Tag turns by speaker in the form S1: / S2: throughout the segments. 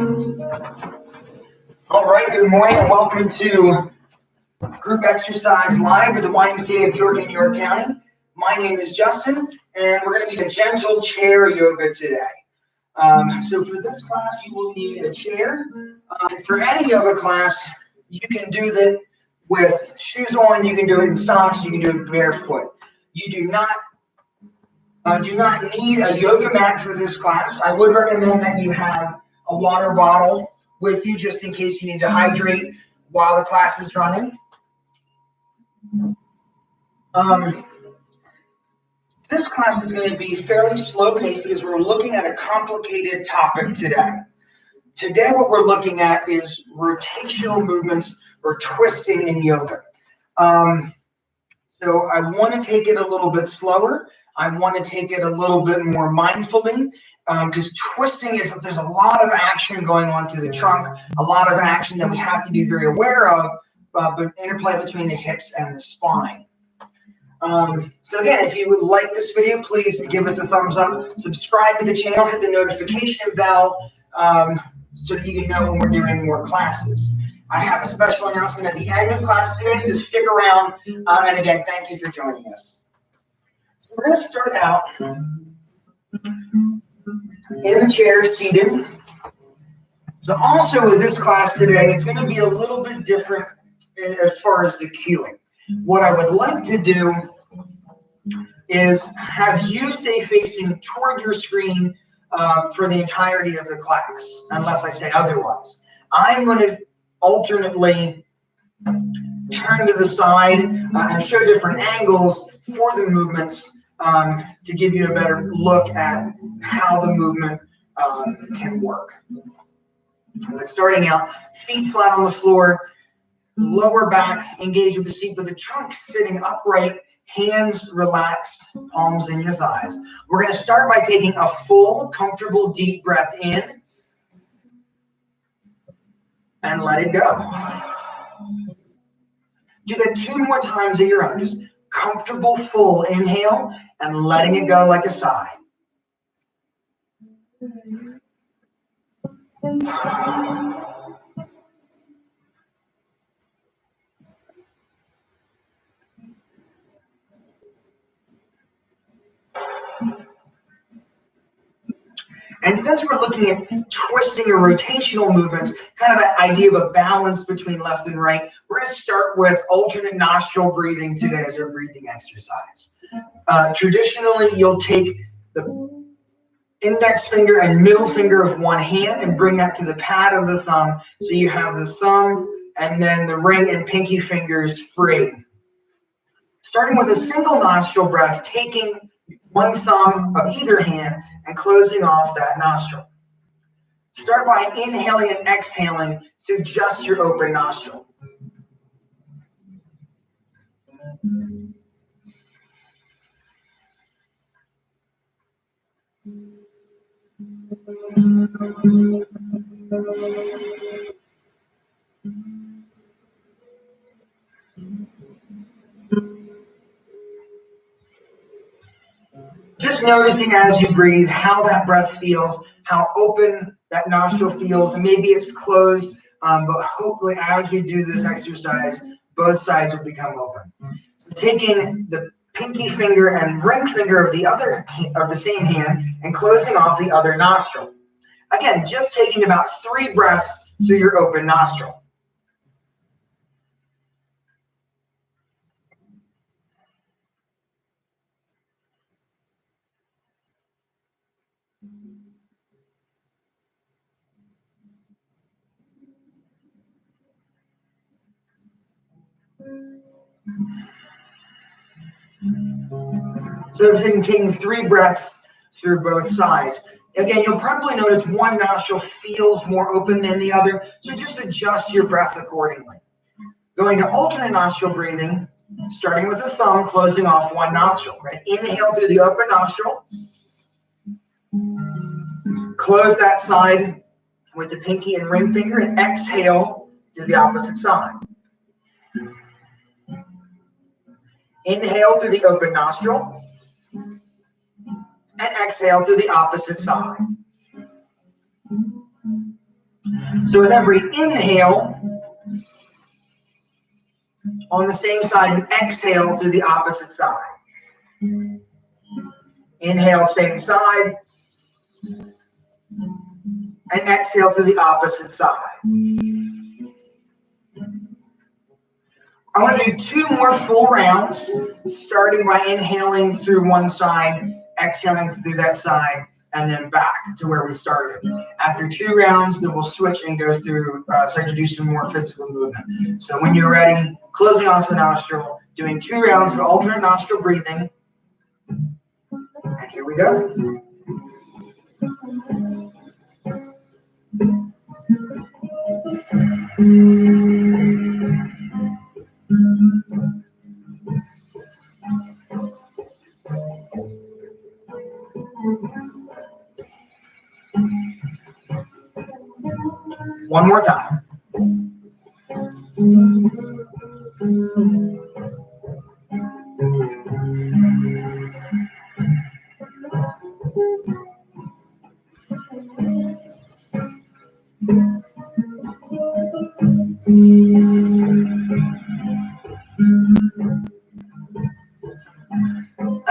S1: All right, good morning and welcome to Group Exercise Live with the YMCA of York in York County. My name is Justin, and we're going to be in gentle chair yoga today. So for this class, you will need a chair. For any yoga class, you can do that with shoes on, you can do it in socks, you can do it barefoot. You do not need a yoga mat for this class. I would recommend that you have a water bottle with you just in case you need to hydrate while the class is running. This class is going to be fairly slow paced because we're looking at a complicated topic today. Today what we're looking at is rotational movements or twisting in yoga. So I want to take it a little bit slower. I want to take it a little bit more mindfully because twisting there's a lot of action going on through the trunk, a lot of action that we have to be very aware of, but interplay between the hips and the spine. So again, if you would like this video, please give us a thumbs up, subscribe to the channel, hit the notification bell so that you can know when we're doing more classes. I have a special announcement at the end of class today, so stick around. And again, thank you for joining us. So we're going to start out in the chair, seated. So also with this class today, it's going to be a little bit different as far as the cueing. What I would like to do is have you stay facing toward your screen for the entirety of the class, unless I say otherwise. I'm going to alternately turn to the side and show different angles for the movements to give you a better look at how the movement can work. Starting out, feet flat on the floor, lower back engaged with the seat, with the trunk sitting upright, hands relaxed, palms in your thighs. We're going to start by taking a full, comfortable, deep breath in and let it go. Do that 2 more times at your own. Just comfortable, full inhale and letting it go like a sigh. And since we're looking at twisting or rotational movements, kind of that idea of a balance between left and right, we're going to start with alternate nostril breathing today as our breathing exercise. Traditionally, you'll take the index finger and middle finger of one hand and bring that to the pad of the thumb. So you have the thumb and then the ring and pinky fingers free. Starting with a single nostril breath, taking one thumb of either hand and closing off that nostril. Start by inhaling and exhaling through just your open nostril. Just noticing as you breathe how that breath feels, how open that nostril feels, and maybe it's closed, but hopefully as we do this exercise, both sides will become open. So taking the pinky finger and ring finger of the same hand and closing off the other nostril. Again, just taking about 3 breaths through your open nostril. So taking 3 breaths through both sides. Again, you'll probably notice one nostril feels more open than the other, so just adjust your breath accordingly. Going to alternate nostril breathing, starting with the thumb, closing off one nostril. Right? Inhale through the open nostril. Close that side with the pinky and ring finger and exhale to the opposite side. Inhale through the open nostril and exhale through the opposite side. So with every inhale, on the same side, and exhale to the opposite side. Inhale, same side, and exhale to the opposite side. I want to do 2 more full rounds, starting by inhaling through one side, exhaling through that side, and then back to where we started. After 2 rounds, then we'll switch and go through, start to do some more physical movement. So when you're ready, closing off the nostril, doing 2 rounds of alternate nostril breathing. And here we go. One more time.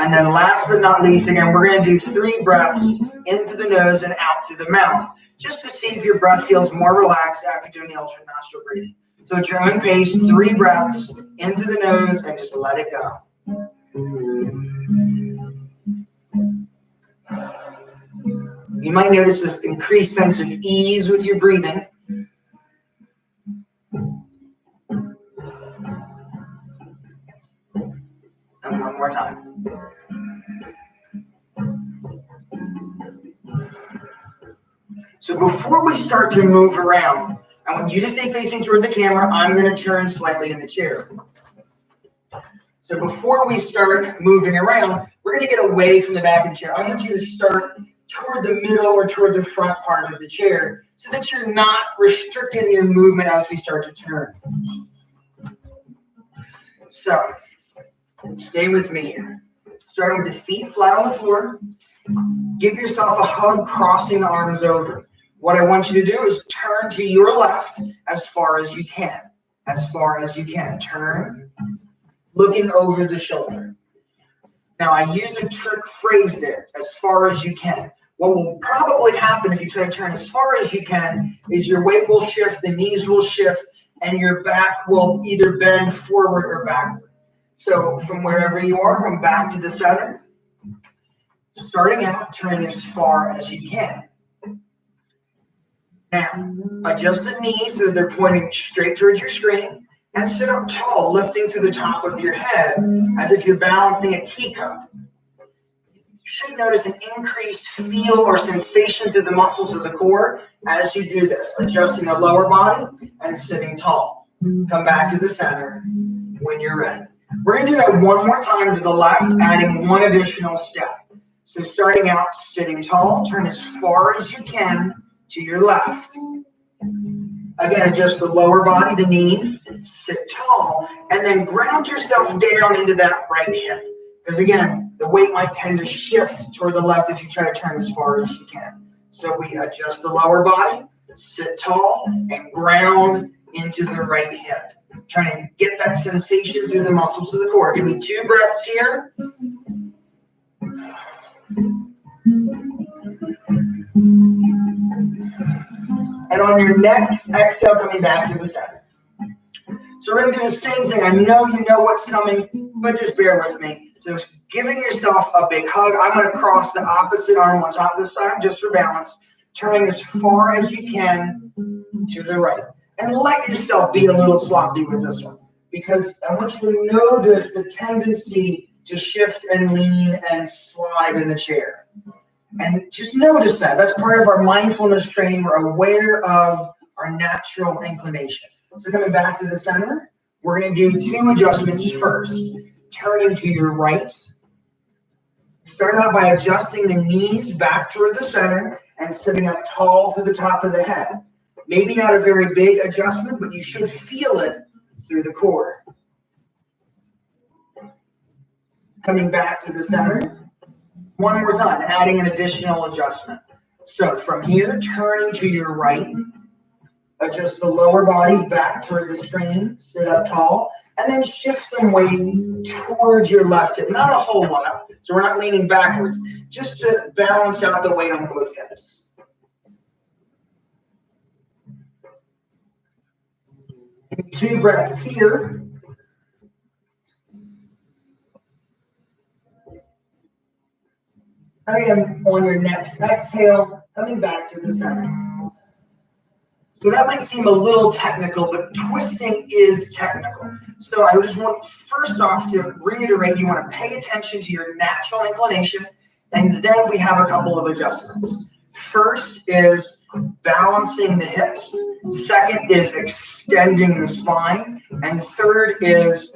S1: And then last but not least, again, we're going to do 3 breaths into the nose and out through the mouth, just to see if your breath feels more relaxed after doing the alternate nostril breathing. So at your own pace, 3 breaths into the nose and just let it go. You might notice this increased sense of ease with your breathing. And one more time. So before we start to move around, I want you to stay facing toward the camera. I'm going to turn slightly in the chair. So before we start moving around, we're going to get away from the back of the chair. I want you to start toward the middle or toward the front part of the chair so that you're not restricting your movement as we start to turn. So stay with me here. Starting with the feet flat on the floor. Give yourself a hug, crossing the arms over. What I want you to do is turn to your left as far as you can. As far as you can. Turn, looking over the shoulder. Now, I use a trick phrase there, as far as you can. What will probably happen if you try to turn as far as you can is your weight will shift, the knees will shift, and your back will either bend forward or backward. So from wherever you are, come back to the center. Starting out, turning as far as you can. Now, adjust the knees so that they're pointing straight towards your screen, and sit up tall, lifting to the top of your head as if you're balancing a teacup. You should notice an increased feel or sensation through the muscles of the core as you do this, adjusting the lower body and sitting tall. Come back to the center when you're ready. We're going to do that one more time to the left, adding one additional step. So starting out, sitting tall, turn as far as you can to your left. Again, adjust the lower body, the knees, sit tall, and then ground yourself down into that right hip. Because again, the weight might tend to shift toward the left if you try to turn as far as you can. So we adjust the lower body, sit tall, and ground into the right hip. Trying to get that sensation through the muscles of the core. Give me 2 breaths here. And on your next exhale, coming back to the center. So we're going to do the same thing. I know you know what's coming, but just bear with me. So giving yourself a big hug. I'm going to cross the opposite arm on top of the side just for balance. Turning as far as you can to the right. And let yourself be a little sloppy with this one. Because I want you to notice the tendency to shift and lean and slide in the chair. And just notice that. That's part of our mindfulness training. We're aware of our natural inclination. So coming back to the center, we're going to do 2 adjustments first. Turning to your right. Start out by adjusting the knees back toward the center and sitting up tall to the top of the head. Maybe not a very big adjustment, but you should feel it through the core. Coming back to the center. One more time, adding an additional adjustment. So from here, turning to your right, Adjust the lower body back toward the screen, sit up tall, and then shift some weight towards your left hip. Not a whole lot, so we're not leaning backwards, just to balance out the weight on both hips. Two breaths here. And on your next exhale, coming back to the center. So that might seem a little technical, but twisting is technical. So I just want, first off, to reiterate, you want to pay attention to your natural inclination, and then we have a couple of adjustments. First is balancing the hips. Second is extending the spine. And third is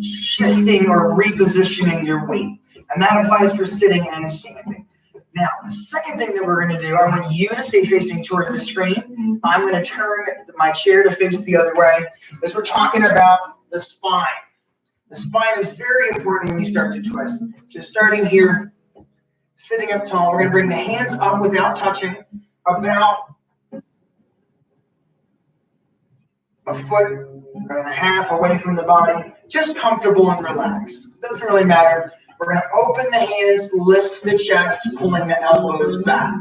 S1: shifting or repositioning your weight. And that applies for sitting and standing. Now, the second thing that we're going to do, I want you to stay facing toward the screen. I'm going to turn my chair to face the other way, as we're talking about the spine. The spine is very important when you start to twist. So starting here, sitting up tall, we're going to bring the hands up without touching, about a foot and a half away from the body, just comfortable and relaxed. Doesn't really matter. We're going to open the hands, lift the chest, pulling the elbows back.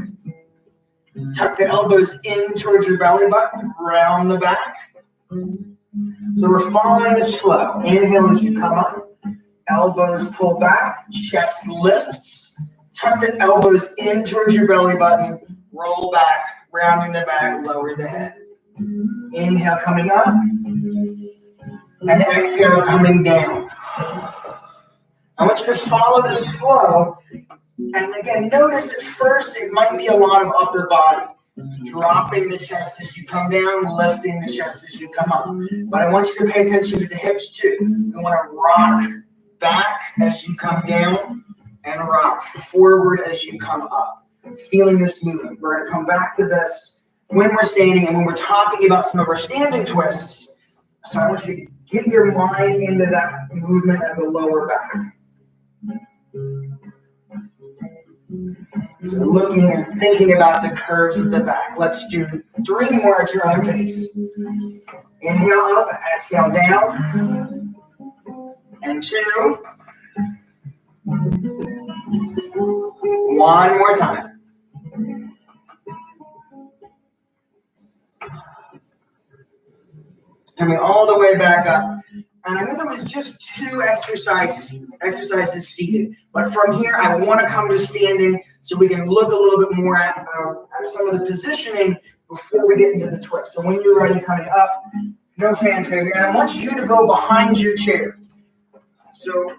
S1: Tuck the elbows in towards your belly button, round the back. So we're following this flow. Inhale as you come up. Elbows pull back, chest lifts. Tuck the elbows in towards your belly button, roll back, rounding the back, lower the head. Inhale coming up, and exhale coming down. I want you to follow this flow, and again, notice at first it might be a lot of upper body, dropping the chest as you come down, lifting the chest as you come up. But I want you to pay attention to the hips too. You want to rock back as you come down, and rock forward as you come up. Feeling this movement. We're going to come back to this when we're standing and when we're talking about some of our standing twists. So I want you to get your mind into that movement at the lower back. So looking and thinking about the curves of the back. Let's do 3 more at your own pace. Inhale up, exhale down. And 2. 1 more time. Coming all the way back up. And I know that was just 2 exercises seated. But from here, I want to come to standing so we can look a little bit more at some of the positioning before we get into the twist. So when you're ready, coming up, no fanfare. And I want you to go behind your chair. So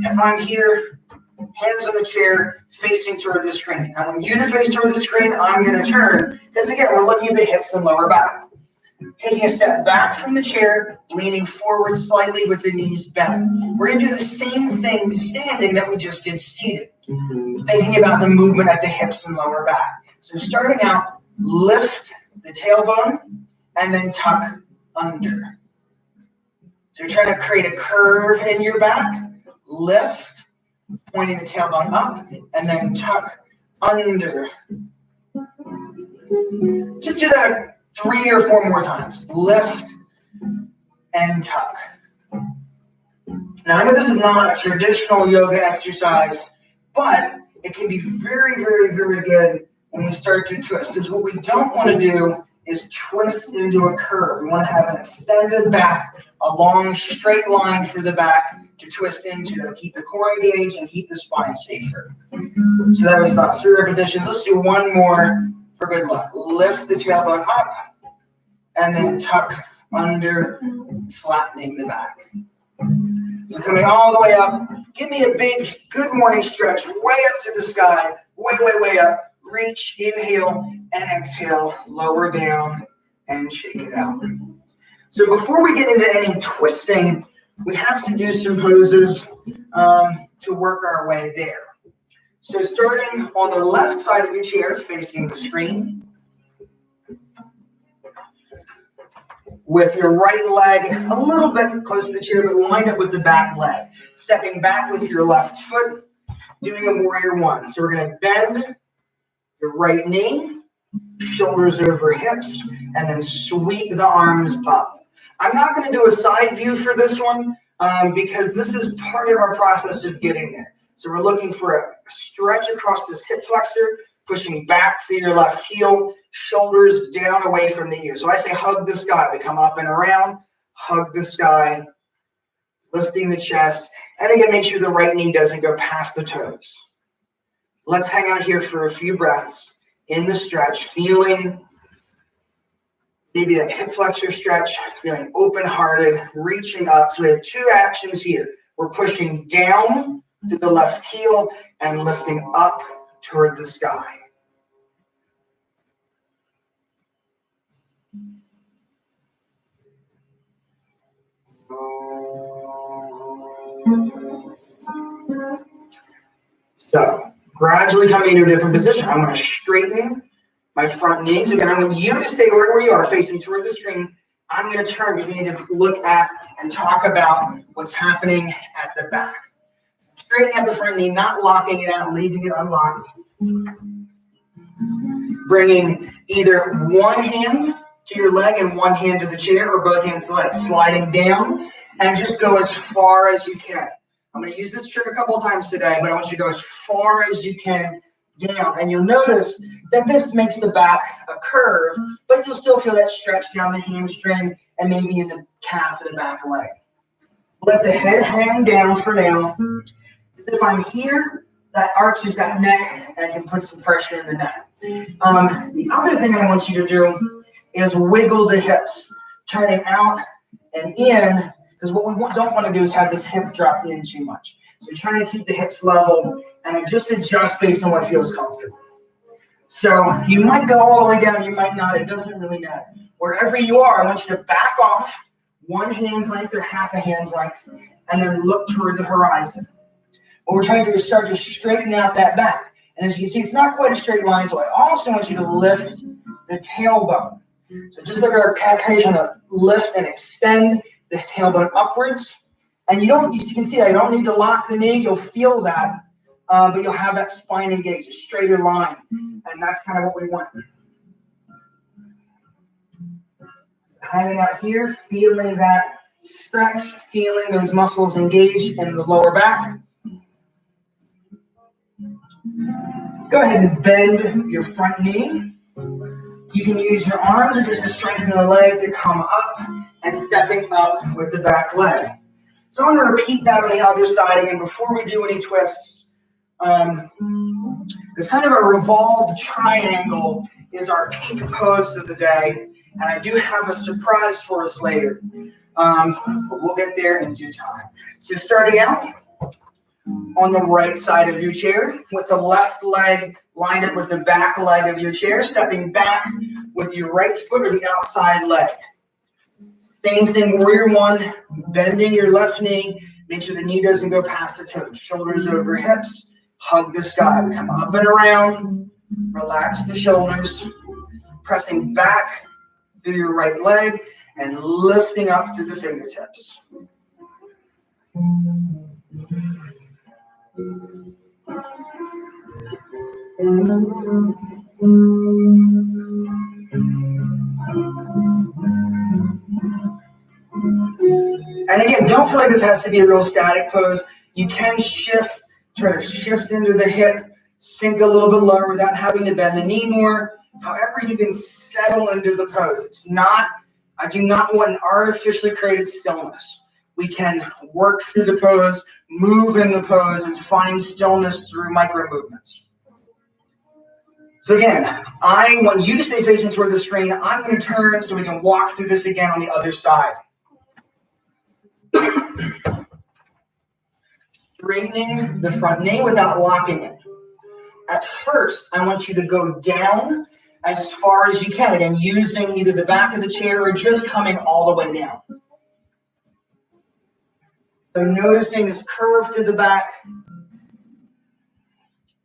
S1: if I'm here, hands on the chair, facing toward the screen. I want you to face toward the screen. I'm going to turn, because again, we're looking at the hips and lower back. Taking a step back from the chair, leaning forward slightly with the knees bent. We're going to do the same thing standing that we just did seated. Thinking about the movement at the hips and lower back. So starting out, lift the tailbone and then tuck under. So you're trying to create a curve in your back. Lift, pointing the tailbone up, and then tuck under. Just do that 3 or 4 more times. Lift and tuck. Now, I know this is not a traditional yoga exercise, but it can be very, very, very good when we start to twist. Because what we don't want to do is twist into a curve. We want to have an extended back, a long straight line for the back to twist into. That'll keep the core engaged and keep the spine safer. So that was about 3 repetitions. Let's do 1 more for good luck. Lift the tailbone up and then tuck under, flattening the back. So coming all the way up, give me a big good morning stretch, way up to the sky, way, way, way up. Reach, inhale, and exhale, lower down, and shake it out. So before we get into any twisting, we have to do some poses to work our way there. So starting on the left side of your chair, facing the screen, with your right leg a little bit close to the chair, but lined up with the back leg. Stepping back with your left foot, doing a warrior 1. So we're going to bend your right knee, shoulders over hips, and then sweep the arms up. I'm not going to do a side view for this one because this is part of our process of getting there. So we're looking for a stretch across this hip flexor, pushing back through your left heel, shoulders down away from the ear. So I say hug the sky. We come up and around, hug the sky, lifting the chest, and again, make sure the right knee doesn't go past the toes. Let's hang out here for a few breaths in the stretch, feeling maybe that hip flexor stretch, feeling open-hearted, reaching up. So we have two actions here. We're pushing down to the left heel and lifting up toward the sky. So gradually coming into a different position. I'm going to straighten my front knees. Again, I want you to stay right where you are, facing toward the screen. I'm going to turn because we need to look at and talk about what's happening at the back. Straightening at the front knee, not locking it out, leaving it unlocked. Bringing either one hand to your leg and one hand to the chair, or both hands to the leg, sliding down, and just go as far as you can. I'm going to use this trick a couple of times today, but I want you to go as far as you can down. And you'll notice that this makes the back a curve, but you'll still feel that stretch down the hamstring and maybe in the calf of the back leg. Let the head hang down for now. As if I'm here, that arches that neck and can put some pressure in the neck. The other thing I want you to do is wiggle the hips, turning out and in, because what we don't want to do is have this hip dropped in too much. So you're trying to keep the hips level and just adjust based on what feels comfortable. So you might go all the way down, you might not, it doesn't really matter. Wherever you are, I want you to back off one hand's length or half a hand's length, and then look toward the horizon. What we're trying to do is start to straighten out that back. And as you can see, it's not quite a straight line, so I also want you to lift the tailbone. So just like our cat cow, you're trying to lift and extend the tailbone upwards. And you can see I don't need to lock the knee, you'll feel that, but you'll have that spine engaged, a straighter line. And that's kind of what we want. Hanging out here, feeling that stretch, feeling those muscles engaged in the lower back. Go ahead and bend your front knee. You can use your arms or just to strengthen the leg to come up and stepping up with the back leg. So I'm going to repeat that on the other side again before we do any twists. It's kind of a revolved triangle is our peak pose of the day. And I do have a surprise for us later. But we'll get there in due time. So starting out on the right side of your chair with the left leg lined up with the back leg of your chair, stepping back with your right foot or the outside leg. Same thing, warrior one, bending your left knee. Make sure the knee doesn't go past the toes. Shoulders over hips. Hug the sky. We come up and around. Relax the shoulders. Pressing back through your right leg and lifting up to the fingertips. And again, don't feel like this has to be a real static pose. You can shift, try to shift into the hip, sink a little bit lower without having to bend the knee more. However, you can settle into the pose. It's not, I do not want an artificially created stillness. We can work through the pose, move in the pose, and find stillness through micro movements. So again, I want you to stay facing toward the screen. I'm going to turn so we can walk through this again on the other side. Straightening the front knee without locking it. At first, I want you to go down as far as you can, again, using either the back of the chair or just coming all the way down. So noticing this curve to the back.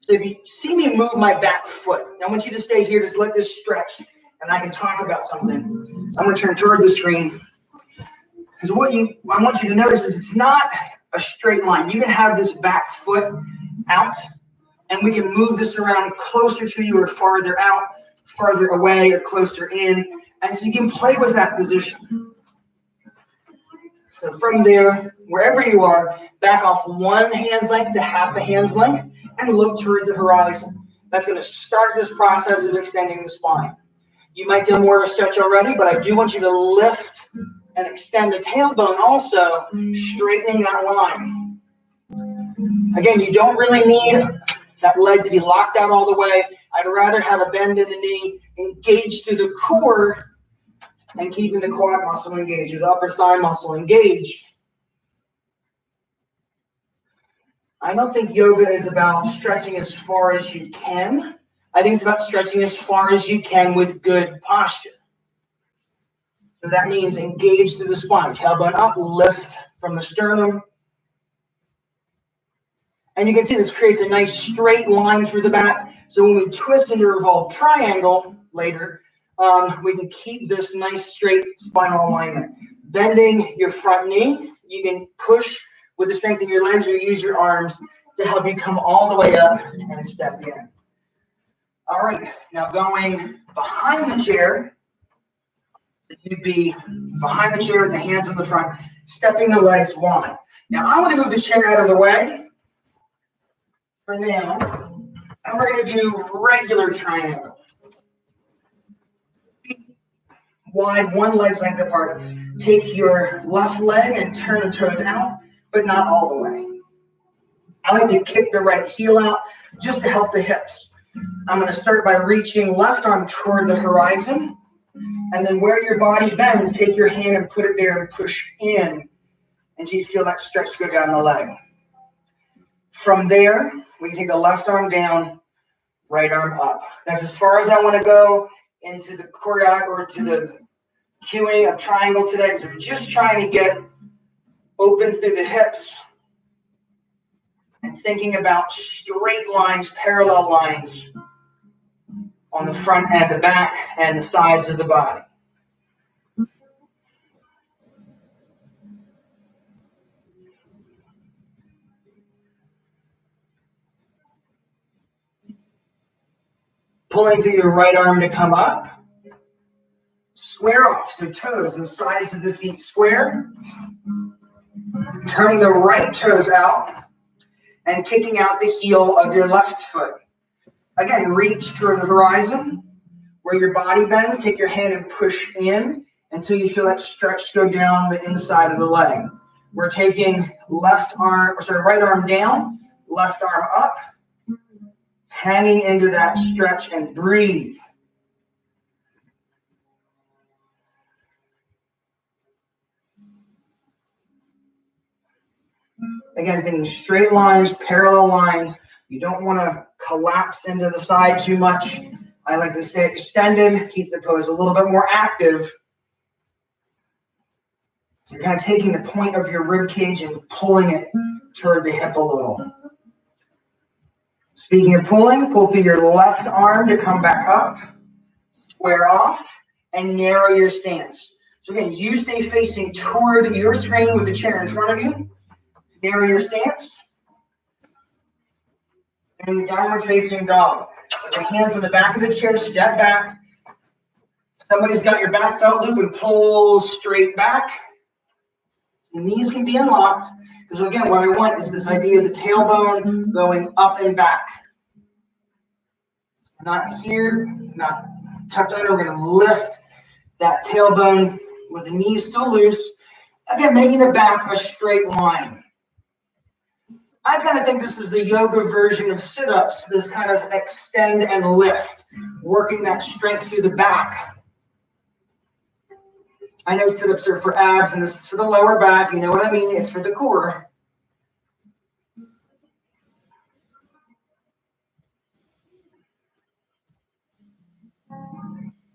S1: So if you see me move my back foot, I want you to stay here, just let this stretch, and I can talk about something. So I'm going to turn toward the screen. Because what I want you to notice is it's not a straight line. You can have this back foot out, and we can move this around closer to you or farther out farther away or closer in. And so you can play with that position. So from there, wherever you are, back off one hand's length to half a hand's length and look toward the horizon. That's going to start this process of extending the spine. You might feel more of a stretch already, but I do want you to lift and extend the tailbone also, straightening that line. Again, you don't really need that leg to be locked out all the way. I'd rather have a bend in the knee, engage through the core, and keeping the quad muscle engaged, or the upper thigh muscle engaged. I don't think yoga is about stretching as far as you can. I think it's about stretching as far as you can with good posture. So that means engage through the spine, tailbone up, lift from the sternum. And you can see this creates a nice straight line through the back. So when we twist into a revolved triangle later, we can keep this nice straight spinal alignment. Bending your front knee, you can push with the strength in your legs or use your arms to help you come all the way up and step in. All right, now going behind the chair. So you'd be behind the chair with the hands in the front, stepping the legs wide. Now I want to move the chair out of the way for now, and we're going to do regular triangle. Wide, one leg's length apart. Take your left leg and turn the toes out, but not all the way. I like to kick the right heel out just to help the hips. I'm going to start by reaching left arm toward the horizon, and then where your body bends, take your hand and put it there and push in until you feel that stretch go down the leg. From there, we can take the left arm down, right arm up. That's as far as I want to go into the choreography or to the cueing of triangle today, because we're just trying to get open through the hips and thinking about straight lines, parallel lines on the front and the back and the sides of the body. Pulling through your right arm to come up. Square off, so toes and sides of the feet square. Turning the right toes out and kicking out the heel of your left foot. Again, reach toward the horizon. Where your body bends, take your hand and push in until you feel that stretch go down the inside of the leg. We're taking right arm down, left arm up, hanging into that stretch, and breathe. Again, thinking straight lines, parallel lines. You don't want to collapse into the side too much. I like to stay extended, keep the pose a little bit more active. So you're kind of taking the point of your rib cage and pulling it toward the hip a little. Speaking of pulling, pull through your left arm to come back up, square off, and narrow your stance. So again, you stay facing toward your screen with the chair in front of you. Narrow your stance. And downward facing dog. Put the hands on the back of the chair, step back. Somebody's got your back belt loop and pull straight back. The knees can be unlocked, because again, what I want is this idea of the tailbone going up and back. Not here, not tucked under. We're going to lift that tailbone with the knees still loose. Again, making the back a straight line. I kind of think this is the yoga version of sit-ups, this kind of extend and lift, working that strength through the back. I know sit-ups are for abs, and this is for the lower back. You know what I mean? It's for the core.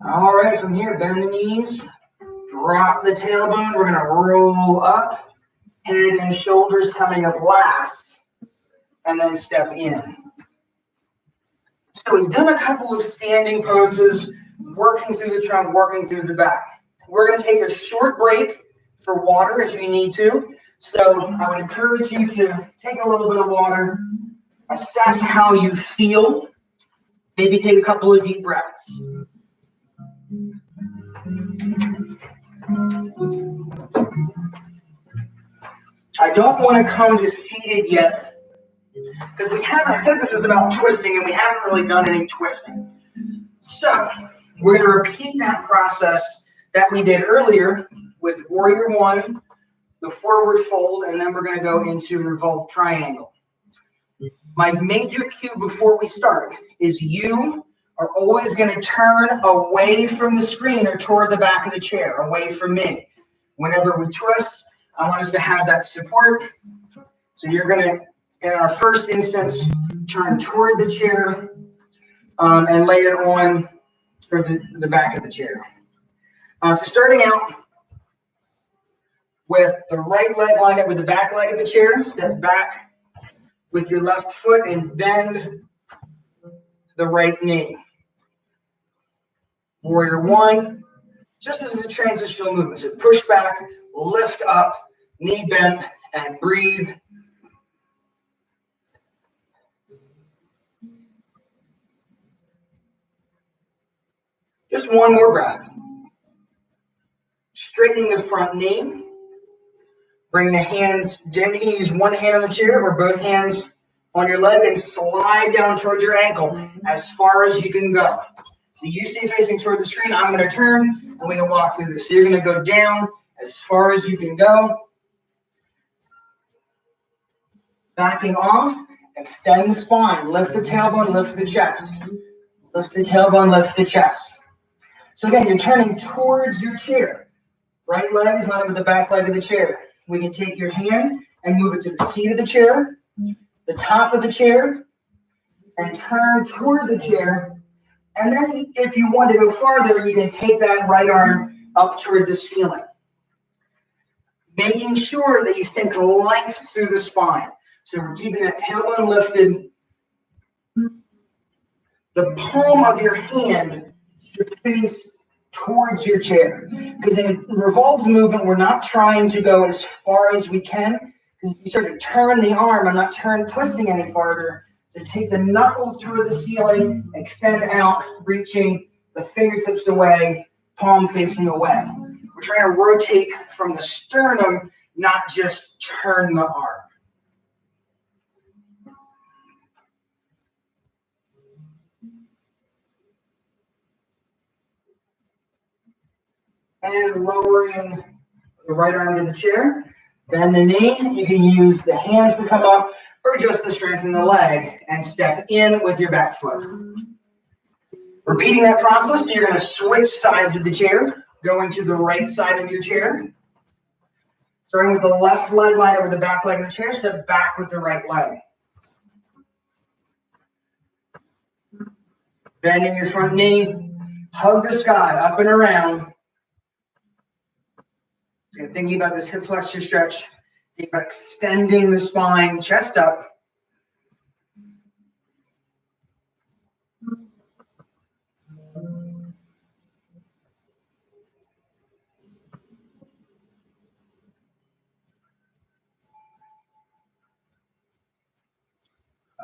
S1: All right, from here, bend the knees, drop the tailbone. We're going to roll up, head and shoulders coming up last, and then step in. So we've done a couple of standing poses, working through the trunk, working through the back. We're going to take a short break for water if you need to. So I would encourage you to take a little bit of water, assess how you feel. Maybe take a couple of deep breaths. I don't want to come to seated yet, because I said this is about twisting, and we haven't really done any twisting. So we're going to repeat that process that we did earlier with warrior one, the forward fold, and then we're going to go into revolve triangle. My major cue before we start is you are always going to turn away from the screen or toward the back of the chair, away from me. Whenever we twist, I want us to have that support. So you're going to, in our first instance, turn toward the chair, and later on toward the back of the chair. So starting out with the right leg lined up with the back leg of the chair, step back with your left foot and bend the right knee. Warrior one, just as a transitional movement. So push back, lift up, knee bent, and breathe. Just one more breath. Straightening the front knee. Bring the hands down. You can use one hand on the chair or both hands on your leg and slide down towards your ankle as far as you can go. So you stay facing toward the screen. I'm going to turn and we're going to walk through this. So you're going to go down as far as you can go. Backing off, extend the spine. Lift the tailbone, lift the chest. Lift the tailbone, lift the chest. So again, you're turning towards your chair. Right leg is lined up with the back leg of the chair. We can take your hand and move it to the seat of the chair, the top of the chair, and turn toward the chair. And then if you want to go farther, you can take that right arm up toward the ceiling. Making sure that you think length through the spine. So we're keeping that tailbone lifted. The palm of your hand should face towards your chair. Because in a revolved movement, we're not trying to go as far as we can. Because if you start to turn the arm, I'm not twisting any farther. So take the knuckles toward the ceiling, extend out, reaching the fingertips away, palm facing away. We're trying to rotate from the sternum, not just turn the arm. And lowering the right arm to the chair. Bend the knee. You can use the hands to come up or just to strengthen the leg and step in with your back foot. Repeating that process, so you're going to switch sides of the chair, going to the right side of your chair. Starting with the left leg lined over the back leg of the chair, step back with the right leg. Bending your front knee, hug the sky, up and around. So thinking about this hip flexor stretch, think about extending the spine, chest up.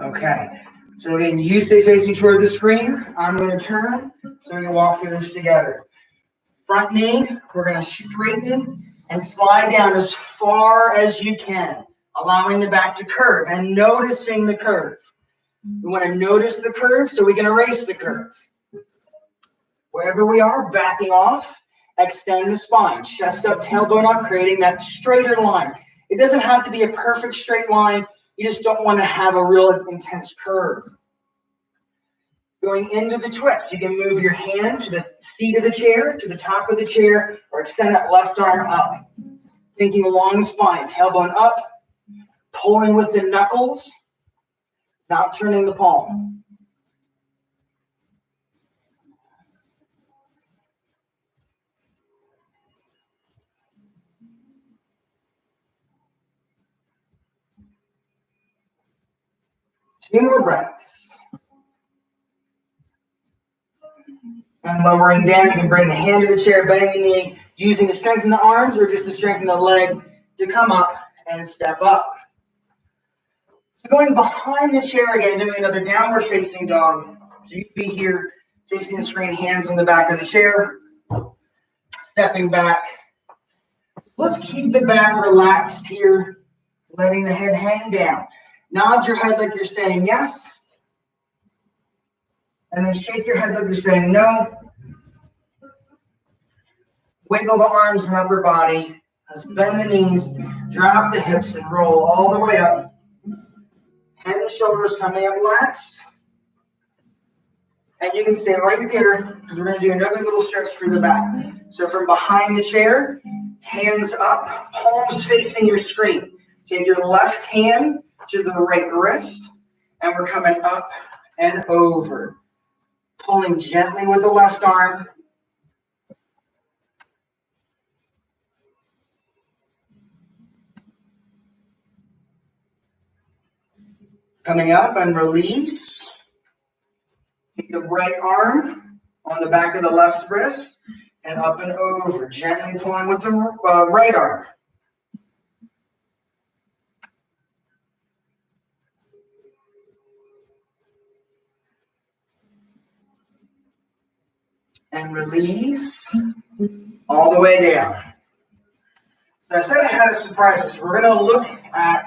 S1: Okay, so again, you stay facing toward the screen. I'm going to turn, so we're going to walk through this together. Front knee, we're going to straighten and slide down as far as you can, allowing the back to curve and noticing the curve. We want to notice the curve so we can erase the curve. Wherever we are, backing off, extend the spine, chest up, tailbone up, creating that straighter line. It doesn't have to be a perfect straight line. You just don't want to have a real intense curve. Going into the twist, you can move your hand to the seat of the chair, to the top of the chair, or extend that left arm up. Thinking along the spine, tailbone up, pulling with the knuckles, not turning the palm. Two more breaths. And lowering down, you can bring the hand to the chair, bending the knee, using to strengthen the arms or just to strengthen the leg to come up and step up. So going behind the chair again, doing another downward facing dog. So you can be here facing the screen, hands on the back of the chair, stepping back. Let's keep the back relaxed here, letting the head hang down. Nod your head like you're saying yes, and then shake your head like you're saying no. Wiggle the arms and upper body. Let's bend the knees, drop the hips, and roll all the way up. Head and shoulders coming up last. And you can stay right there because we're going to do another little stretch for the back. So from behind the chair, hands up, palms facing your screen. Take your left hand to the right wrist, and we're coming up and over. Pulling gently with the left arm. Coming up and release. Take the right arm on the back of the left wrist and up and over. Gently pulling with the right arm. And release all the way down. So I said I had a surprise. So we're going to look at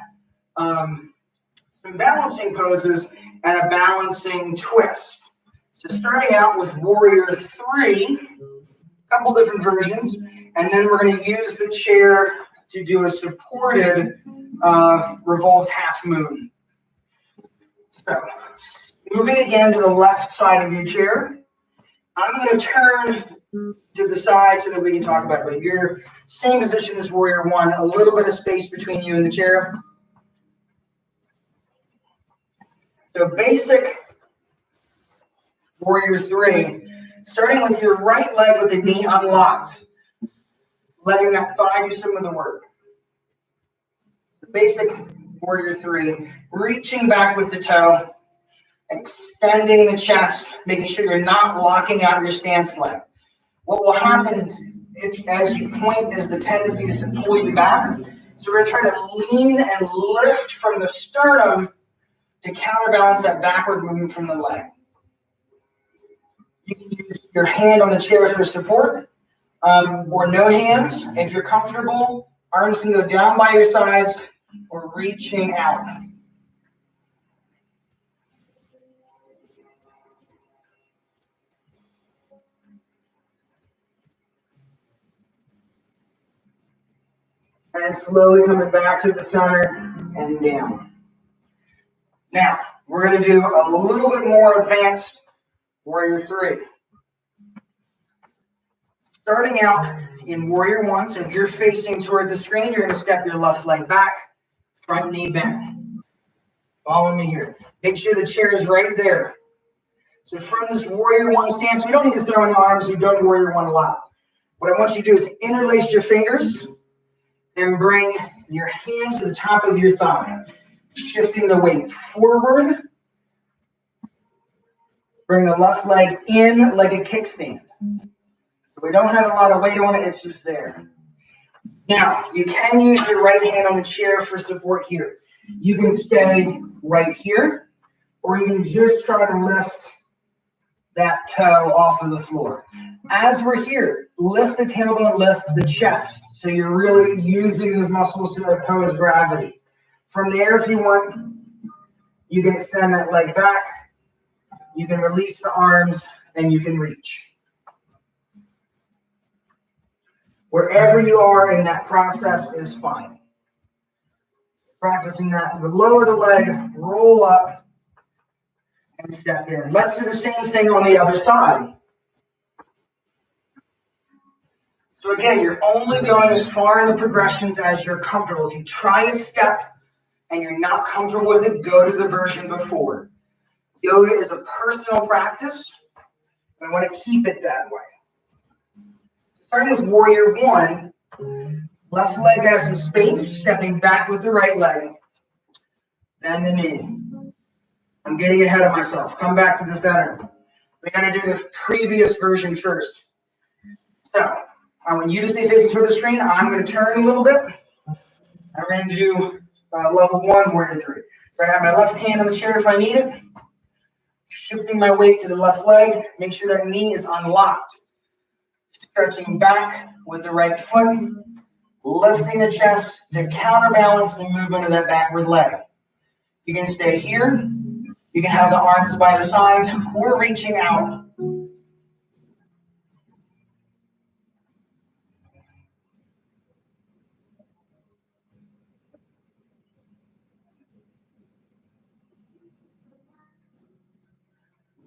S1: some balancing poses and a balancing twist. So starting out with Warrior 3, a couple different versions, and then we're going to use the chair to do a supported revolved half moon. So moving again to the left side of your chair, I'm going to turn to the side so that we can talk about it. But you're same position as Warrior 1, a little bit of space between you and the chair. So basic Warrior 3, starting with your right leg with the knee unlocked, letting that thigh do some of the work. Basic Warrior 3, reaching back with the toe, extending the chest, making sure you're not locking out your stance leg. What will happen as you point is the tendency is to pull you back. So we're going to try to lean and lift from the sternum to counterbalance that backward movement from the leg. You can use your hand on the chair for support, or no hands. If you're comfortable, arms can go down by your sides or reaching out. And slowly coming back to the center and down. Now, we're going to do a little bit more advanced Warrior 3. Starting out in Warrior 1, so if you're facing toward the screen, you're going to step your left leg back, front knee bent. Follow me here. Make sure the chair is right there. So from this Warrior 1 stance, we don't need to throw in the arms. We've done Warrior 1 a lot. What I want you to do is interlace your fingers and bring your hands to the top of your thigh, shifting the weight forward. Bring the left leg in like a kickstand. So we don't have a lot of weight on it, it's just there. Now, you can use your right hand on the chair for support here. You can stay right here, or you can just try to lift that toe off of the floor. As we're here, lift the tailbone, lift the chest. So you're really using those muscles to oppose gravity. From there, if you want, you can extend that leg back. You can release the arms, and you can reach. Wherever you are in that process is fine. Practicing that, lower the leg, roll up, and step in. Let's do the same thing on the other side. So again, you're only going as far in the progressions as you're comfortable. If you try a step and you're not comfortable with it, go to the version before. Yoga is a personal practice, and I want to keep it that way. Starting with Warrior 1, left leg has some space, stepping back with the right leg, and the knee. I'm getting ahead of myself. Come back to the center. We got to do the previous version first. So I want you to stay facing toward the screen. I'm going to turn a little bit. I'm going to do level 1, Warrior 3. So I have my left hand on the chair if I need it. Shifting my weight to the left leg, make sure that knee is unlocked. Stretching back with the right foot, lifting the chest to counterbalance the movement of that backward leg. You can stay here. You can have the arms by the sides or reaching out.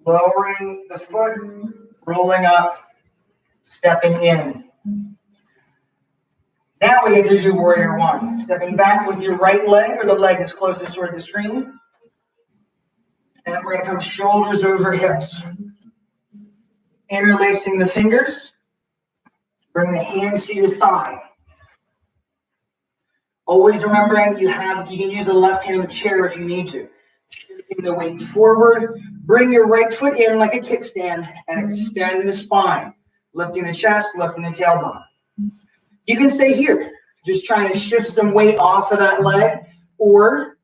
S1: Lowering the foot, rolling up, stepping in. Now we get to do warrior one. Stepping back with your right leg or the leg that's closest toward the screen. And we're going to come shoulders over hips. Interlacing the fingers. Bring the hands to your thigh. Always remembering you can use the left-handed chair if you need to. Shifting the weight forward. Bring your right foot in like a kickstand and extend the spine. Lifting the chest, lifting the tailbone. You can stay here, just trying to shift some weight off of that leg, or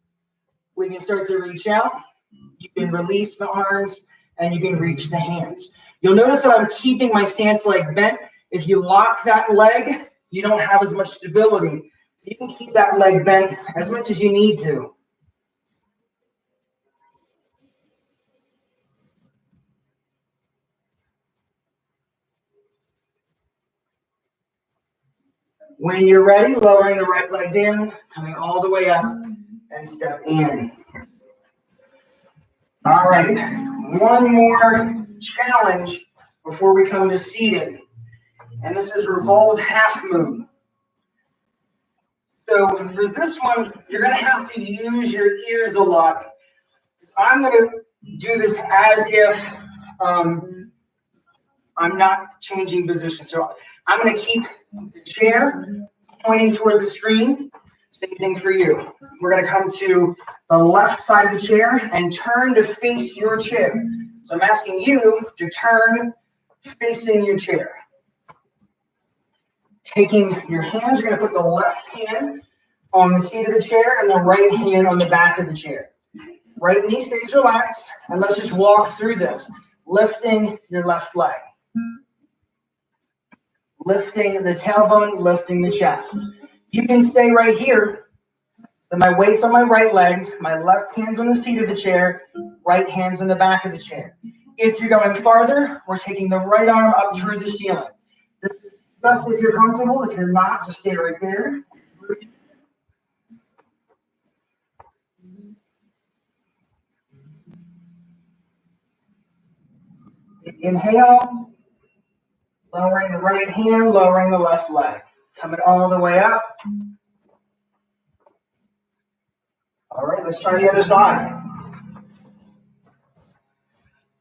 S1: we can start to reach out. You can release the arms and you can reach the hands. You'll notice that I'm keeping my stance leg bent. If you lock that leg, you don't have as much stability. You can keep that leg bent as much as you need to. When you're ready, lowering the right leg down, coming all the way up, and step in. All right, one more challenge before we come to seated. And this is revolved half moon. So for this one, you're going to have to use your ears a lot. I'm going to do this as if I'm not changing position. So I'm going to keep the chair pointing toward the screen. Same thing for you. We're going to come to the left side of the chair and turn to face your chair. So I'm asking you to turn facing your chair. Taking your hands, you're going to put the left hand on the seat of the chair and the right hand on the back of the chair. Right knee stays relaxed, and let's just walk through this. Lifting your left leg. Lifting the tailbone, lifting the chest. You can stay right here. So my weight's on my right leg, my left hand's on the seat of the chair, right hand's on the back of the chair. If you're going farther, we're taking the right arm up toward the ceiling. This is best if you're comfortable. If you're not, just stay right there. Inhale, lowering the right hand, lowering the left leg. Coming all the way up. All right, let's try the other side.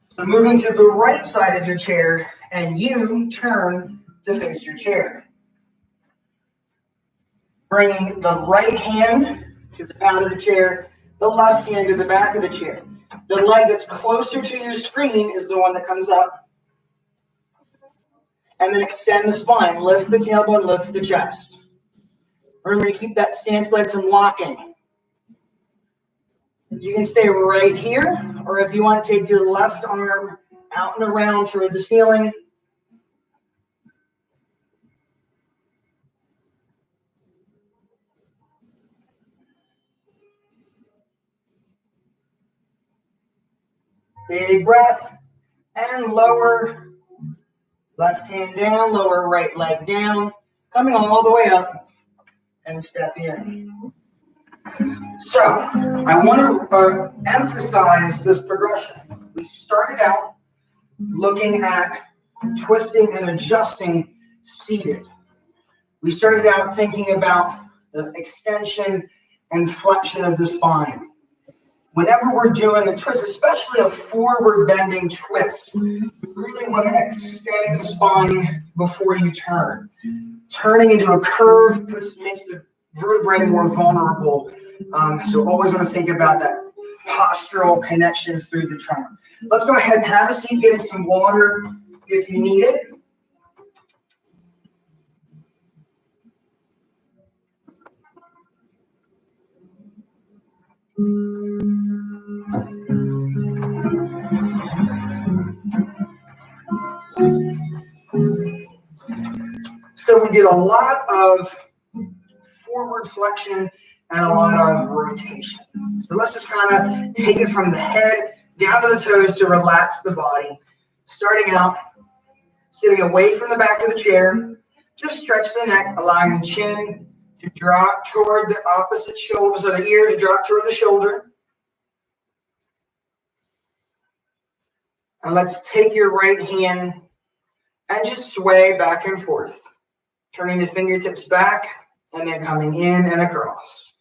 S1: So moving to the right side of your chair, and you turn to face your chair. Bringing the right hand to the back of the chair, the left hand to the back of the chair. The leg that's closer to your screen is the one that comes up. And then extend the spine. Lift the tailbone, lift the chest. Remember to keep that stance leg from locking. You can stay right here, or if you want to take your left arm out and around toward the ceiling. Big breath, and lower. Left hand down, lower right leg down, coming all the way up, and step in. So, I want to emphasize this progression. We started out looking at twisting and adjusting seated. We started out thinking about the extension and flexion of the spine. Whenever we're doing a twist, especially a forward bending twist, you really want to extend the spine before you turn. Turning into a curve makes the vertebrae more vulnerable. So always want to think about that postural connection through the turn. Let's go ahead and have a seat, getting some water if you need it. So we did a lot of forward flexion and a lot of rotation. So let's just kind of take it from the head down to the toes to relax the body. Starting out, sitting away from the back of the chair, just stretch the neck, allowing the chin to drop toward the opposite shoulder, so the ear to drop toward the shoulder. And let's take your right hand and just sway back and forth, turning the fingertips back and then coming in and across.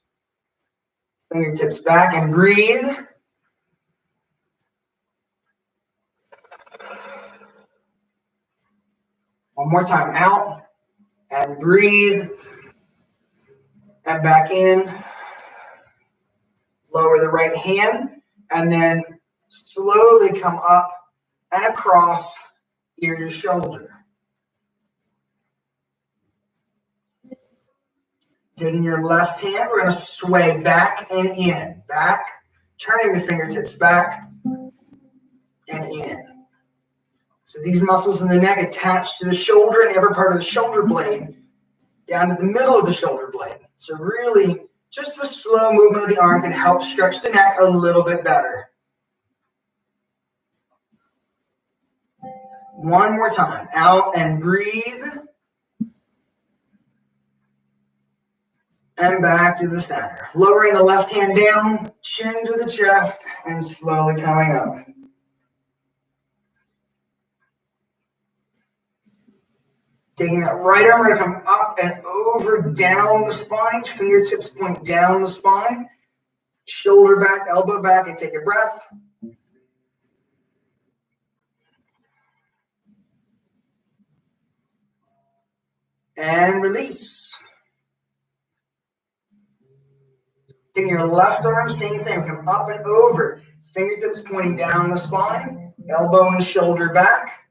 S1: Fingertips back and breathe. One more time, out and breathe. And back in. Lower the right hand and then slowly come up and across ear to shoulder. Taking your left hand, we're going to sway back and in. Back, turning the fingertips back and in. So these muscles in the neck attach to the shoulder and the upper part of the shoulder blade down to the middle of the shoulder blade. So really, just a slow movement of the arm can help stretch the neck a little bit better. One more time. Out and breathe. And back to the center. Lowering the left hand down, chin to the chest, and slowly coming up. Taking that right arm, we're going to come up and over, down the spine. Fingertips point down the spine. Shoulder back, elbow back, and take a breath. And release. Taking your left arm, same thing. Come up and over. Fingertips pointing down the spine. Elbow and shoulder back.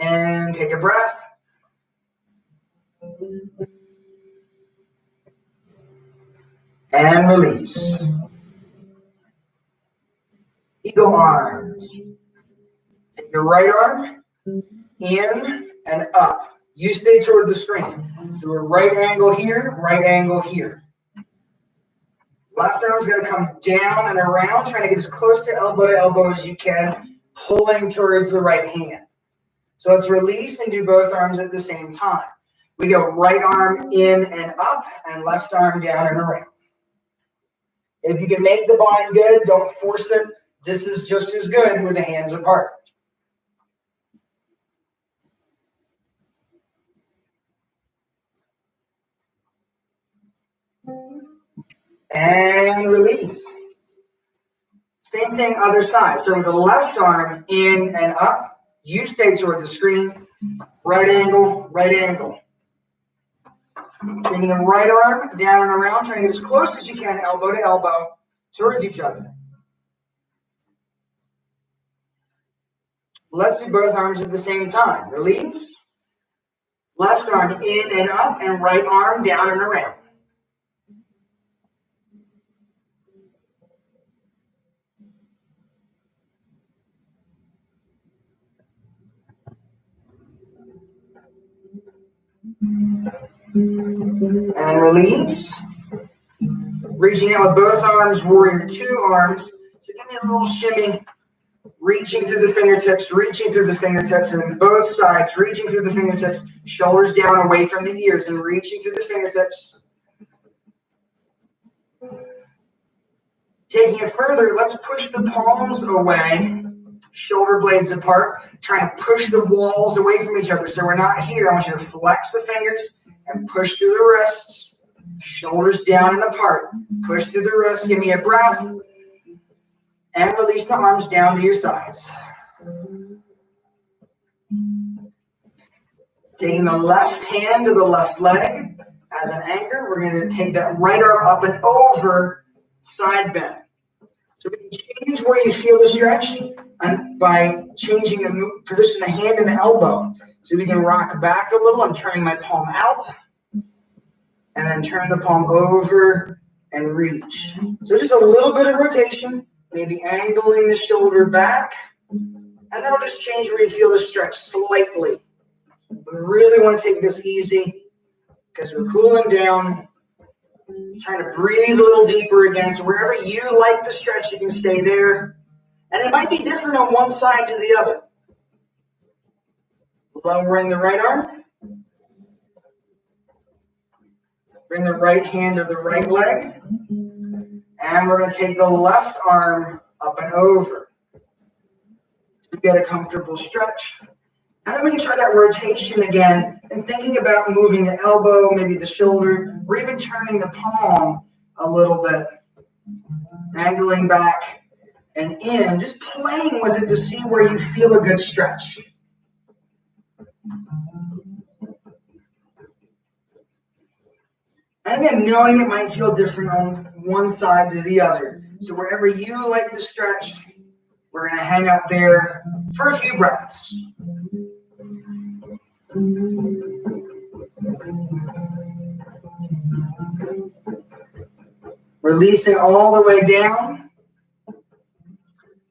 S1: And take a breath. And release. Eagle arms. Take your right arm in and up. You stay toward the screen. So we're right angle here, right angle here. Left arm's going to come down and around, trying to get as close to elbow as you can, pulling towards the right hand. So let's release and do both arms at the same time. We go right arm in and up and left arm down and around. If you can make the bind good, don't force it. This is just as good with the hands apart. And release. Same thing, other side. So with the left arm in and up, you stay toward the screen. Right angle, right angle. Taking the right arm down and around, trying to get as close as you can, elbow to elbow, towards each other. Let's do both arms at the same time. Release. Left arm in and up, and right arm down and around. And release. Reaching out with both arms, warrior two arms. So give me a little shimmy. Reaching through the fingertips, and then both sides, reaching through the fingertips, shoulders down away from the ears, and reaching through the fingertips. Taking it further, let's push the palms away, shoulder blades apart, trying to push the walls away from each other. So we're not here. I want you to flex the fingers and push through the wrists, shoulders down and apart. Push through the wrists, give me a breath. And release the arms down to your sides. Taking the left hand to the left leg as an anchor, we're going to take that right arm up and over, side bend. So we can change where you feel the stretch by changing the position of the hand and the elbow. So we can rock back a little. I'm turning my palm out, and then turn the palm over and reach. So just a little bit of rotation. Maybe angling the shoulder back, and that'll just change where you feel the stretch slightly. We really want to take this easy because we're cooling down. Trying to breathe a little deeper again. So wherever you like the stretch, you can stay there. And it might be different on one side to the other. Lowering the right arm. Bring the right hand to the right leg. And we're going to take the left arm up and over to get a comfortable stretch. And then we can try that rotation again and thinking about moving the elbow, maybe the shoulder, or even turning the palm a little bit. Angling back and in, just playing with it to see where you feel a good stretch. And again, knowing it might feel different on one side to the other. So wherever you like the stretch, we're going to hang out there for a few breaths. Releasing all the way down.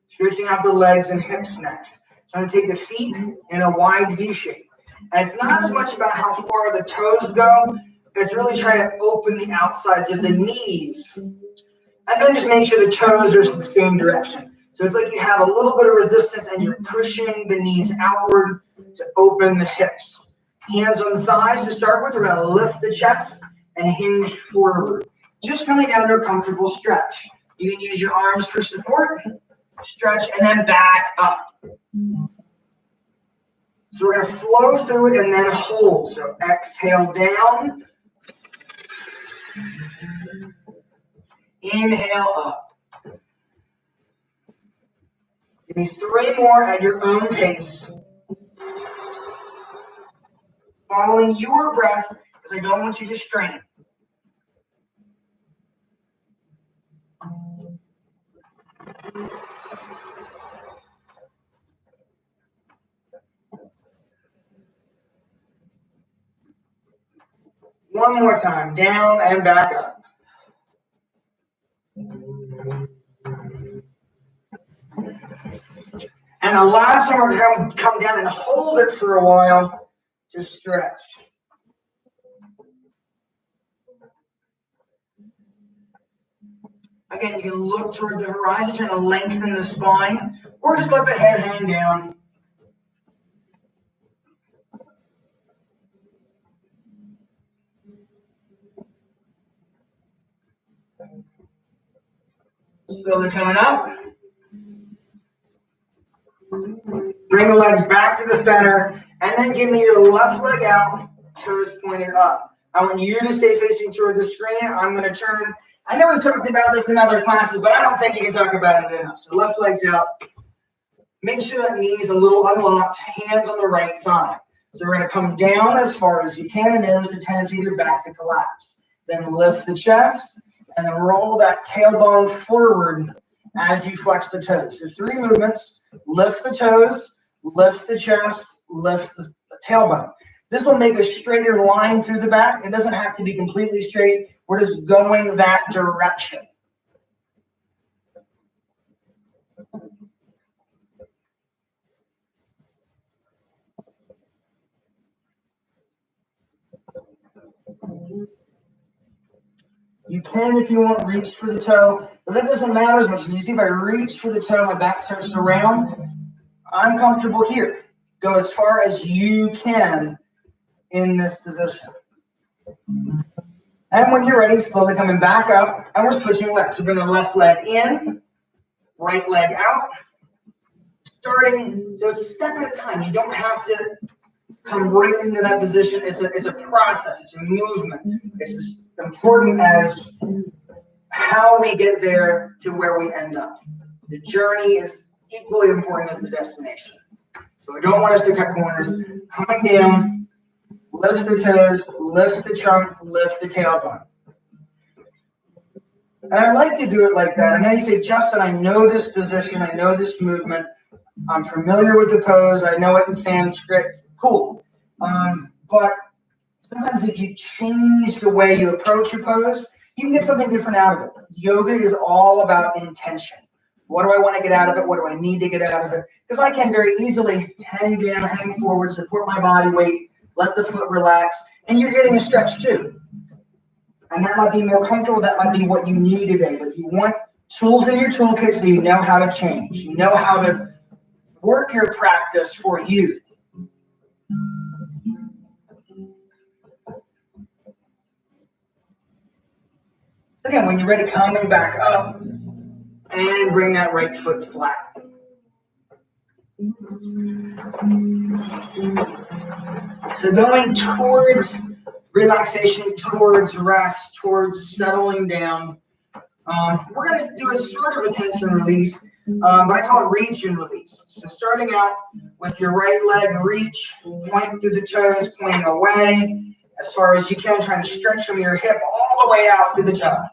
S1: Stretching out the legs and hips next. So I'm going to take the feet in a wide V shape. And it's not as much about how far the toes go. It's really trying to open the outsides of the knees. And then just make sure the toes are the same direction. So it's like you have a little bit of resistance and you're pushing the knees outward to open the hips. Hands on the thighs to start with. We're going to lift the chest and hinge forward. Just coming down to a comfortable stretch. You can use your arms for support. Stretch and then back up. So we're going to flow through it and then hold. So exhale down. Inhale up. Give me 3 more at your own pace. Following your breath, because I don't want you to strain. One more time, down and back up. And the last one, we're going to come down and hold it for a while to stretch. Again, you can look toward the horizon, trying to lengthen the spine, or just let the head hang down. Slowly coming up. Bring the legs back to the center, and then give me your left leg out, toes pointed up. I want you to stay facing toward the screen. I'm going to turn. I know we've talked about this in other classes, but I don't think you can talk about it enough. So left leg's out. Make sure that knee is a little unlocked, hands on the right thigh. So we're going to come down as far as you can, and notice the tendency of your back to collapse. Then lift the chest, and then roll that tailbone forward as you flex the toes. So 3 movements. Lift the toes, lift the chest, lift the tailbone. This will make a straighter line through the back. It doesn't have to be completely straight. We're just going that direction. You can, if you want, reach for the toe, but that doesn't matter as much. As you see, if I reach for the toe, my back starts to round. I'm comfortable here. Go as far as you can in this position. And when you're ready, slowly coming back up, and we're switching legs. So bring the left leg in, right leg out. Starting, so it's a step at a time. You don't have to come right into that position. It's a process. It's a movement. It's as important as how we get there to where we end up. The journey is equally important as the destination. So we don't want us to cut corners. Coming down, lift the toes, lift the trunk, lift the tailbone. And I like to do it like that. And then you say, Justin, I know this position. I know this movement. I'm familiar with the pose. I know it in Sanskrit. Cool. But sometimes if you change the way you approach your pose, you can get something different out of it. Yoga is all about intention. What do I want to get out of it? What do I need to get out of it? Because I can very easily hang down, hang forward, support my body weight, let the foot relax, and you're getting a stretch too. And that might be more comfortable, that might be what you need today, but you want tools in your toolkit so you know how to change, you know how to work your practice for you. So again, when you're ready, coming back up and bring that right foot flat. So going towards relaxation, towards rest, towards settling down. We're going to do a sort of a tension release, but I call it reach and release. So starting out with your right leg, reach, point through the toes, pointing away as far as you can, trying to stretch from your hip all the way out through the toe.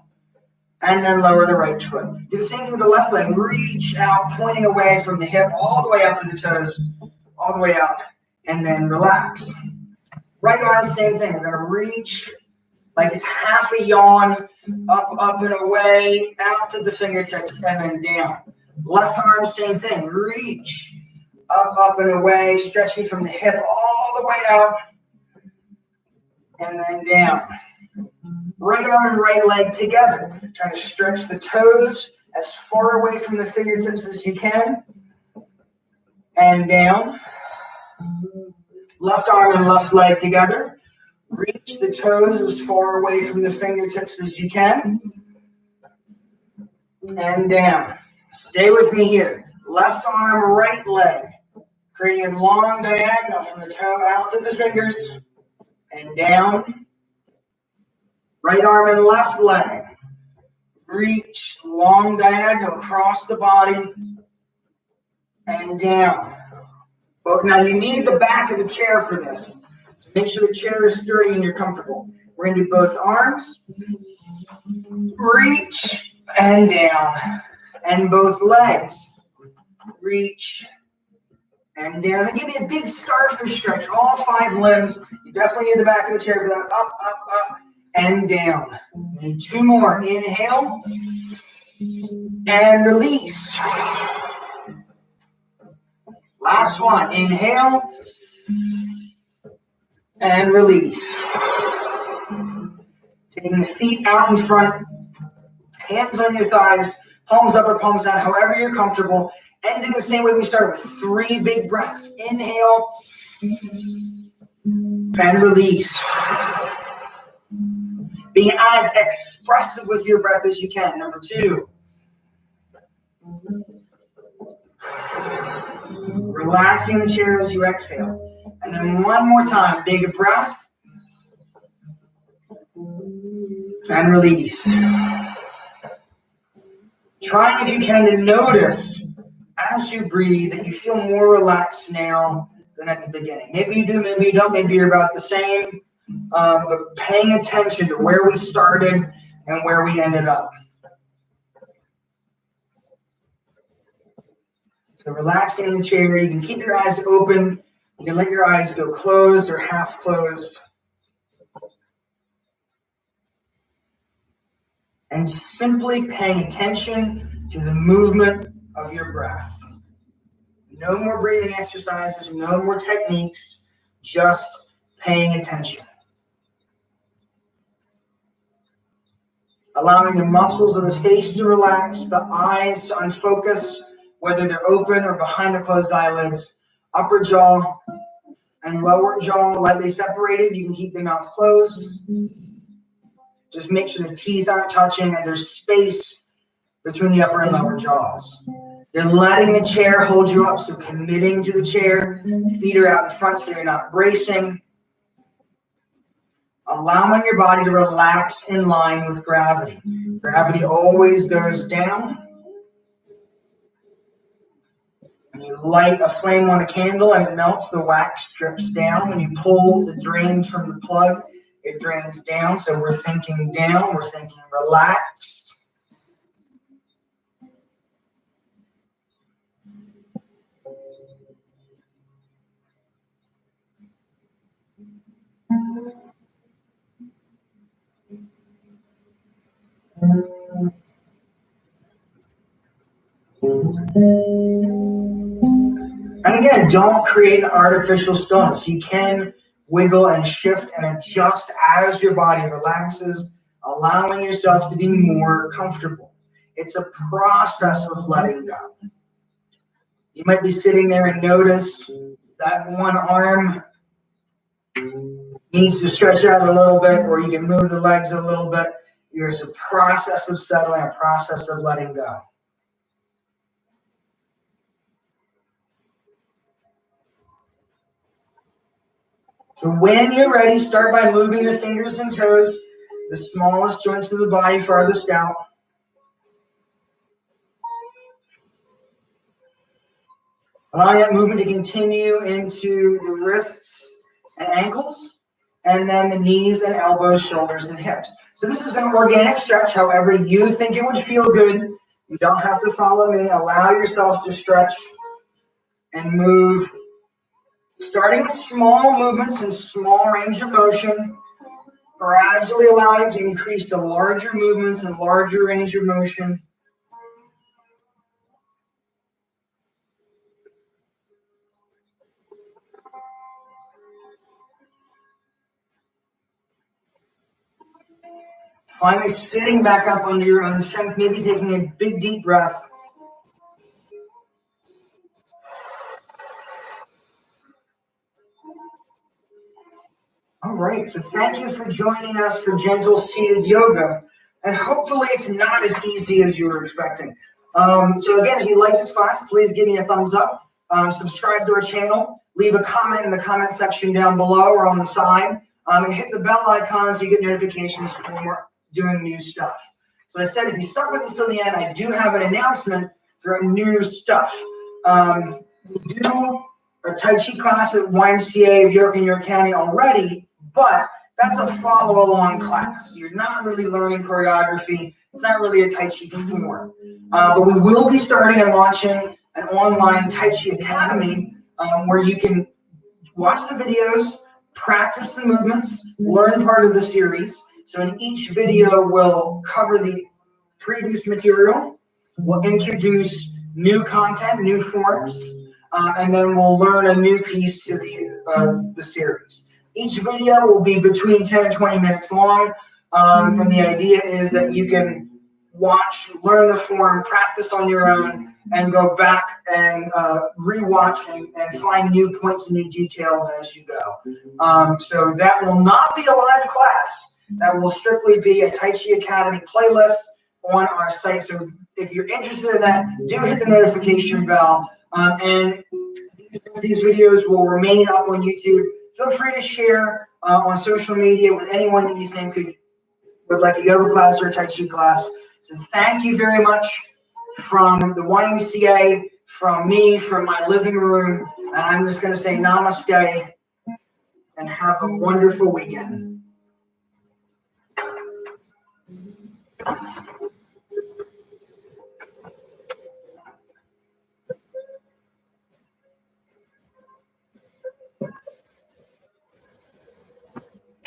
S1: And then lower the right foot. Do the same thing with the left leg. Reach out, pointing away from the hip all the way out to the toes, all the way out, and then relax. Right arm, same thing. We're going to reach like it's half a yawn, up and away, out to the fingertips, and then down. Left arm, same thing. Reach, up and away, stretching from the hip all the way out, and then down. Right arm and right leg together. Trying to stretch the toes as far away from the fingertips as you can. And down. Left arm and left leg together. Reach the toes as far away from the fingertips as you can. And down. Stay with me here. Left arm, right leg. Creating a long diagonal from the toe out to the fingers. And down. Right arm and left leg. Reach, long diagonal across the body. And down. But now you need the back of the chair for this. So make sure the chair is sturdy and you're comfortable. We're going to do both arms. Reach and down. And both legs. Reach and down. And give me a big starfish stretch. All 5 limbs. You definitely need the back of the chair for that. Up, and down. And 2 more. Inhale and release. Last one. Inhale and release. Taking the feet out in front, hands on your thighs, palms up or palms down, however you're comfortable. Ending the same way we started with 3 big breaths. Inhale and release. Being as expressive with your breath as you can. Number 2. Relaxing the chair as you exhale. And then one more time. Big breath. And release. Trying, if you can, to notice as you breathe that you feel more relaxed now than at the beginning. Maybe you do, maybe you don't. Maybe you're about the same. But paying attention to where we started and where we ended up. So relaxing in the chair, you can keep your eyes open. You can let your eyes go closed or half closed. And simply paying attention to the movement of your breath. No more breathing exercises, no more techniques, just paying attention. Allowing the muscles of the face to relax, the eyes to unfocus, whether they're open or behind the closed eyelids, upper jaw and lower jaw lightly separated. You can keep the mouth closed. Just make sure the teeth aren't touching and there's space between the upper and lower jaws. You're letting the chair hold you up, so committing to the chair. Feet are out in front so you're not bracing. Allowing your body to relax in line with gravity. Gravity always goes down. When you light a flame on a candle and it melts, the wax drips down. When you pull the drain from the plug, it drains down. So we're thinking down, we're thinking relaxed. And again, don't create an artificial stillness. You can wiggle and shift and adjust as your body relaxes, allowing yourself to be more comfortable. It's a process of letting go. You might be sitting there and notice that one arm needs to stretch out a little bit, or you can move the legs a little bit. There's a process of settling, a process of letting go. So when you're ready, start by moving the fingers and toes, the smallest joints of the body farthest out. Allowing that movement to continue into the wrists and ankles, and then the knees and elbows, shoulders, and hips. So this is an organic stretch, however you think it would feel good. You don't have to follow me. Allow yourself to stretch and move, starting with small movements and small range of motion, gradually allowing to increase to larger movements and larger range of motion. Finally, sitting back up under your own strength, maybe taking a big deep breath. All right, so thank you for joining us for gentle seated yoga, and hopefully it's not as easy as you were expecting. So again, if you like this class, please give me a thumbs up, subscribe to our channel, leave a comment in the comment section down below or on the side, and hit the bell icon so you get notifications when we're doing new stuff. So I said, if you stuck with us till the end, I do have an announcement for new stuff. We do a Tai Chi class at YMCA of York and York County already, but that's a follow-along class. You're not really learning choreography. It's not really a Tai Chi form. But we will be starting and launching an online Tai Chi Academy where you can watch the videos, practice the movements, learn part of the series. So in each video, we'll cover the previous material. We'll introduce new content, new forms, and then we'll learn a new piece to the series. Each video will be between 10 and 20 minutes long, and the idea is that you can watch, learn the form, practice on your own, and go back and rewatch and find new points and new details as you go. So that will not be a live class. That will strictly be a Tai Chi Academy playlist on our site. So if you're interested in that, do hit the notification bell. And since these videos will remain up on YouTube, feel free to share on social media with anyone that you think would like a yoga class or a Tai Chi class. So thank you very much from the YMCA, from me, from my living room. And I'm just going to say namaste and have a wonderful weekend.